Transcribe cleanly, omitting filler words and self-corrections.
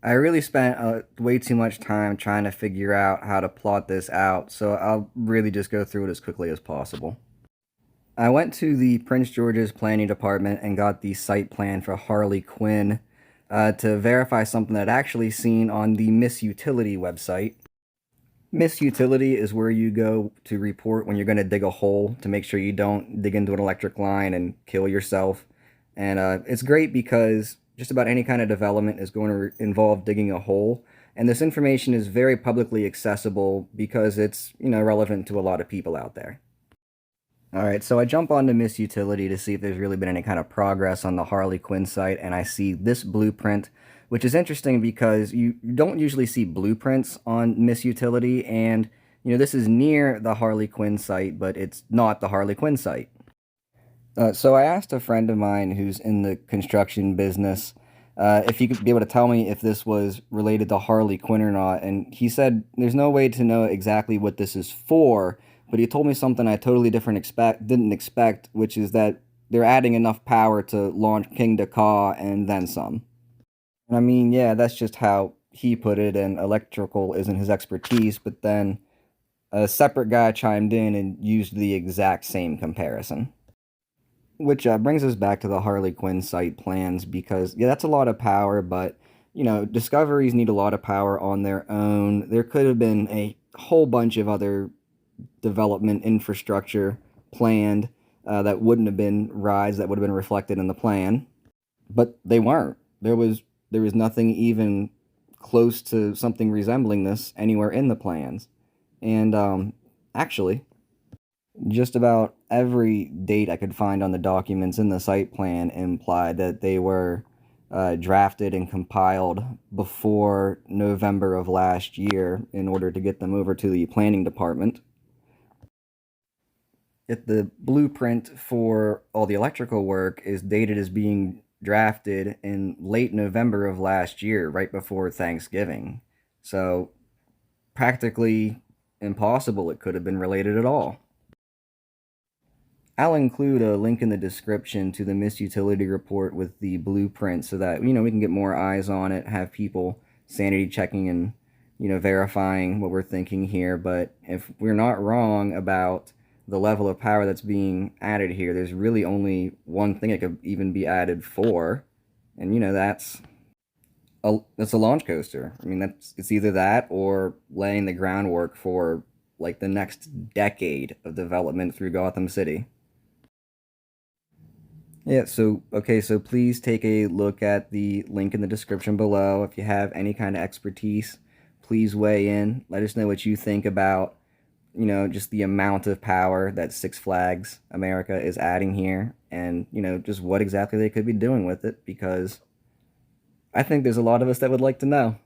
I really spent way too much time trying to figure out how to plot this out, so I'll really just go through it as quickly as possible. I went to the Prince George's Planning Department and got the site plan for Harley Quinn to verify something that I'd actually seen on the Miss Utility website. Miss Utility is where you go to report when you're going to dig a hole to make sure you don't dig into an electric line and kill yourself. And it's great because just about any kind of development is going to involve digging a hole. And this information is very publicly accessible because it's, relevant to a lot of people out there. All right, so I jump onto Miss Utility to see if there's really been any kind of progress on the Harley Quinn site, and I see this blueprint, which is interesting because you don't usually see blueprints on Miss Utility, and this is near the Harley Quinn site, but it's not the Harley Quinn site. So I asked a friend of mine who's in the construction business if he could be able to tell me if this was related to Harley Quinn or not, and he said there's no way to know exactly what this is for, but he told me something I totally didn't expect, which is that they're adding enough power to launch King Ka and then some. And I mean, yeah, that's just how he put it, and electrical isn't his expertise, but then a separate guy chimed in and used the exact same comparison. Which brings us back to the Harley Quinn site plans because, yeah, that's a lot of power, but, discoveries need a lot of power on their own. There could have been a whole bunch of other development infrastructure planned that wouldn't have been rides that would have been reflected in the plan, but they weren't. There was nothing even close to something resembling this anywhere in the plans. And actually, just about every date I could find on the documents in the site plan implied that they were drafted and compiled before November of last year in order to get them over to the planning department. If the blueprint for all the electrical work is dated as being drafted in late November of last year, right before Thanksgiving. So practically impossible it could have been related at all. I'll include a link in the description to the Miss Utility report with the blueprint so that, we can get more eyes on it, have people sanity checking and, verifying what we're thinking here. But if we're not wrong about the level of power that's being added here, there's really only one thing it could even be added for, and that's a launch coaster. I mean, it's either that or laying the groundwork for like the next decade of development through Gotham City. Yeah, so okay, so please take a look at the link in the description below. If you have any kind of expertise, please weigh in. Let us know what you think about, just the amount of power that Six Flags America is adding here and, just what exactly they could be doing with it because I think there's a lot of us that would like to know.